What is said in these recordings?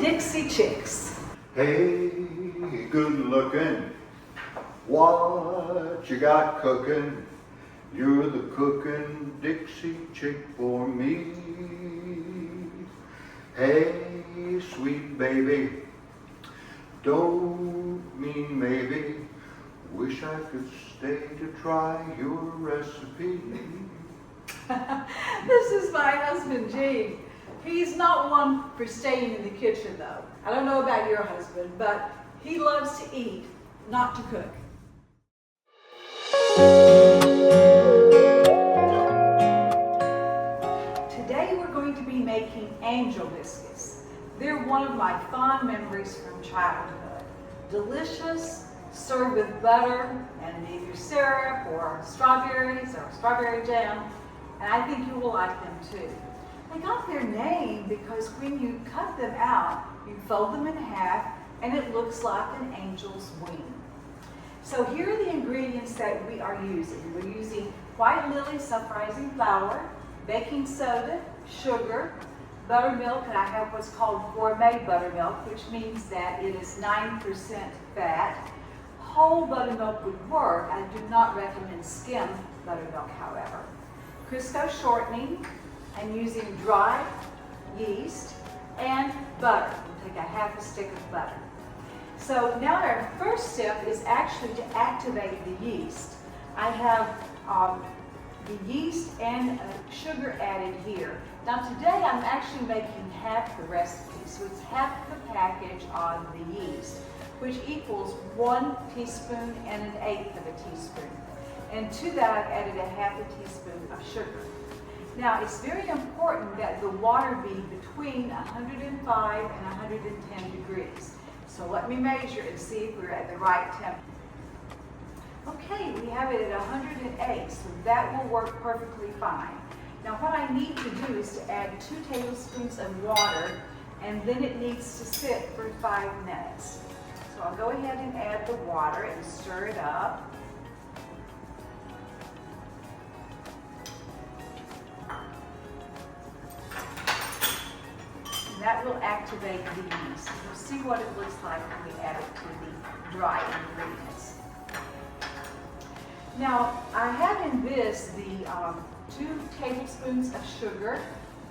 Dixie Chicks. Hey, good looking, what you got cooking? You're the cooking Dixie chick for me. Hey, sweet baby, don't mean maybe. Wish I could stay to try your recipe. This is my husband, Gene. He's not one for staying in the kitchen, though. I don't know about your husband, but he loves to eat, not to cook. Today we're going to be making angel biscuits. They're one of my fond memories from childhood. Delicious, served with butter and either syrup or strawberries or strawberry jam, and I think you will like them too. They got their name because when you cut them out, you fold them in half and it looks like an angel's wing. So here are the ingredients that we are using. We're using white lily self-rising flour, baking soda, sugar, buttermilk, and I have what's called gourmet buttermilk, which means that it is 9% fat. Whole buttermilk would work. I do not recommend skim buttermilk, however. Crisco shortening. I'm using dry yeast and butter. We'll take a half a stick of butter. So now our first step is actually to activate the yeast. I have the yeast and sugar added here. Now today I'm actually making half the recipe, so it's half the package on the yeast, which equals 1 teaspoon and 1/8 of a teaspoon. And to that I've added a half a teaspoon of sugar. Now it's very important that the water be between 105 and 110 degrees. So let me measure and see if we're at the right temperature. Okay, we have it at 108, so that will work perfectly fine. Now what I need to do is to add 2 tablespoons of water, and then it needs to sit for 5 minutes. So I'll go ahead and add the water and stir it up. And that will activate the yeast. You'll see what it looks like when we add it to the dry ingredients. Now, I have in this the 2 tablespoons of sugar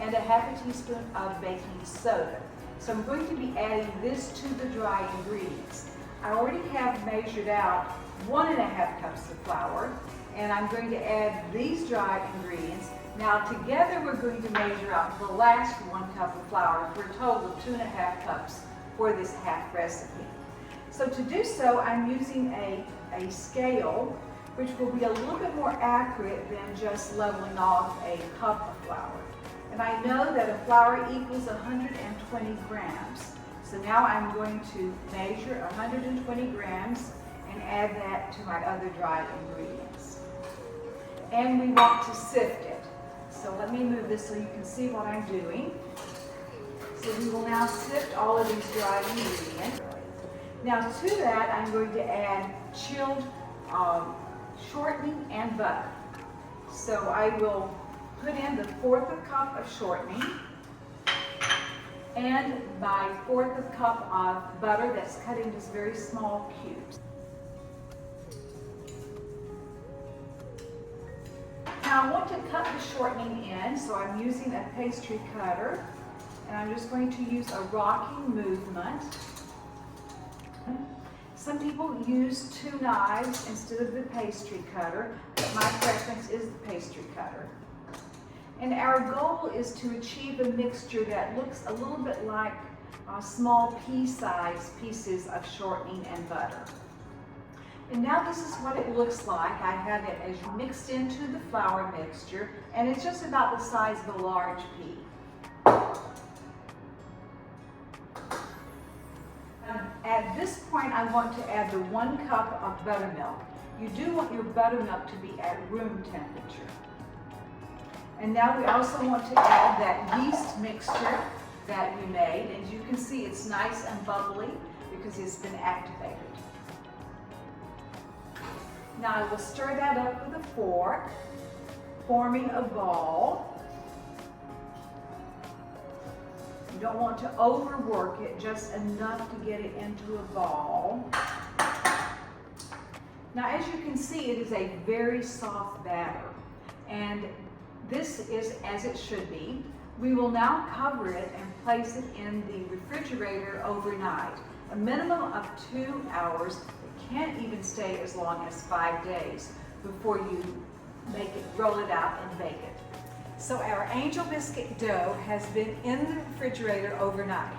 and a half a teaspoon of baking soda. So I'm going to be adding this to the dry ingredients. I already have measured out 1½ cups of flour, and I'm going to add these dry ingredients. Now together we're going to measure out the last 1 cup of flour for a total of 2½ cups for this half recipe. So to do so, I'm using a scale which will be a little bit more accurate than just leveling off a cup of flour. And I know that a flour equals 120 grams. So now I'm going to measure 120 grams and add that to my other dry ingredients. And we want to sift it. So let me move this so you can see what I'm doing. So we will now sift all of these dry ingredients. Now to that I'm going to add chilled shortening and butter. So I will put in the 1/4 cup of shortening and my 1/4 cup of butter that's cut into very small cubes. Now I want to cut the shortening in, so I'm using a pastry cutter, and I'm just going to use a rocking movement. Some people use 2 knives instead of the pastry cutter, but my preference is the pastry cutter. And our goal is to achieve a mixture that looks a little bit like small pea-sized pieces of shortening and butter. And now this is what it looks like. I have it as mixed into the flour mixture, and it's just about the size of a large pea. At this point, I want to add the 1 cup of buttermilk. You do want your buttermilk to be at room temperature. And now we also want to add that yeast mixture that we made. And as you can see, it's nice and bubbly because it's been activated. Now I will stir that up with a fork, forming a ball. You don't want to overwork it, just enough to get it into a ball. Now, as you can see, it is a very soft batter, and this is as it should be. We will now cover it and place it in the refrigerator overnight, a minimum of 2 hours. It can't even stay as long as 5 days before you make it, roll it out and bake it. So our angel biscuit dough has been in the refrigerator overnight.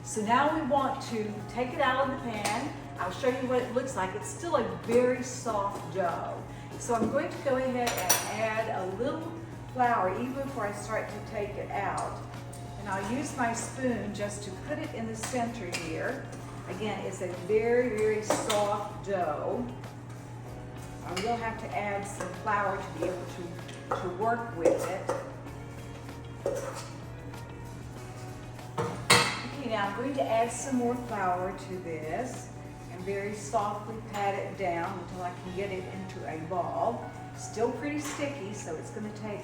So now we want to take it out of the pan. I'll show you what it looks like. It's still a very soft dough. So I'm going to go ahead and add a little flour even before I start to take it out. And I'll use my spoon just to put it in the center here. Again, it's a very, very soft dough. I will have to add some flour to be able to work with it. Okay, now I'm going to add some more flour to this and very softly pat it down until I can get it into a ball. Still pretty sticky, so it's going to take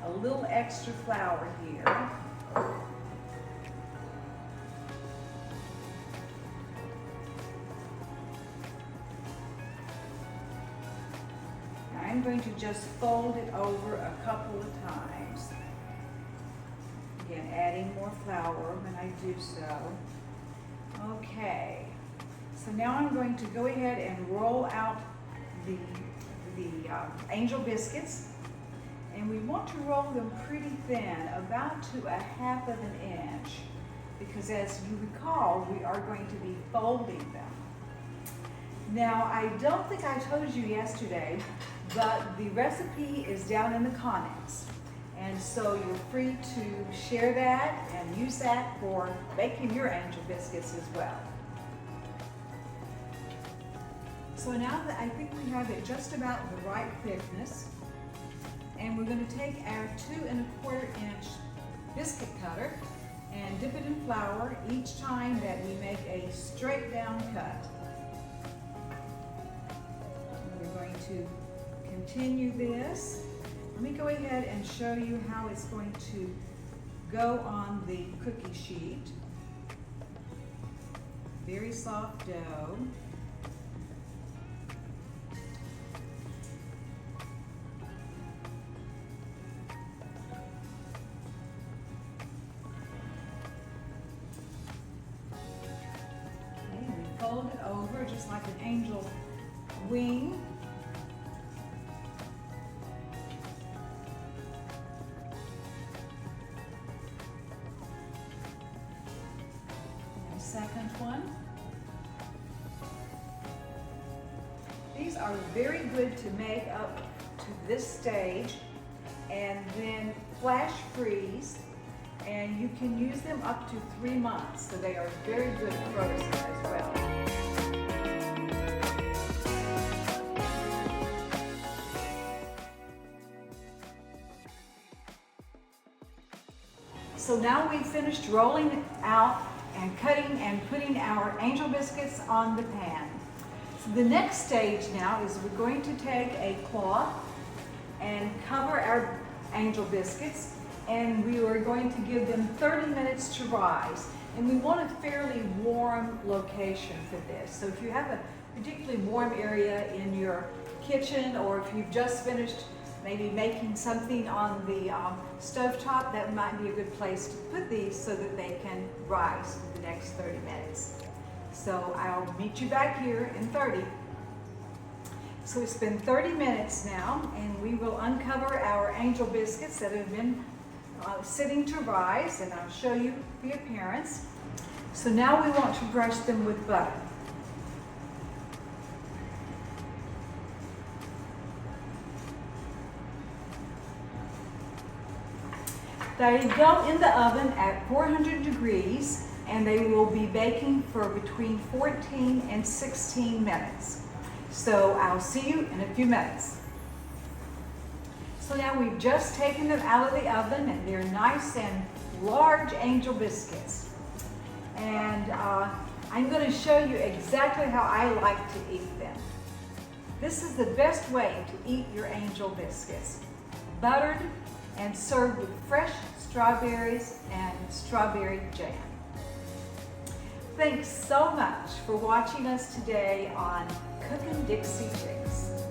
a little extra flour here. I'm going to just fold it over a couple of times. Again, adding more flour when I do so. Okay, so now I'm going to go ahead and roll out the angel biscuits. And we want to roll them pretty thin, about to 1/2 of an inch, because as you recall, we are going to be folding them. Now, I don't think I told you yesterday, but the recipe is down in the comments. And so you're free to share that and use that for baking your angel biscuits as well. So now that I think we have it just about the right thickness, and we're going to take our 2 1/4 inch biscuit cutter and dip it in flour each time that we make a straight down cut. We're going to continue this. Let me go ahead and show you how it's going to go on the cookie sheet. Very soft dough. Fold it over just like an angel wing. And a second one. These are very good to make up to this stage and then flash freeze, and you can use them up to 3 months, so they are very good frozen as well. So now we've finished rolling it out and cutting and putting our angel biscuits on the pan. So the next stage now is we're going to take a cloth and cover our angel biscuits, and we are going to give them 30 minutes to rise. And we want a fairly warm location for this. So if you have a particularly warm area in your kitchen, or if you've just finished maybe making something on the stovetop, that might be a good place to put these so that they can rise for the next 30 minutes. So I'll meet you back here in 30. So it's been 30 minutes now, and we will uncover our angel biscuits that have been sitting to rise, and I'll show you the appearance. So now we want to brush them with butter. They go in the oven at 400 degrees, and they will be baking for between 14 and 16 minutes. So I'll see you in a few minutes. So now we've just taken them out of the oven, and they're nice and large angel biscuits. And I'm going to show you exactly how I like to eat them. This is the best way to eat your angel biscuits. Buttered and served with fresh strawberries and strawberry jam. Thanks so much for watching us today on Cookin' Dixie Chicks.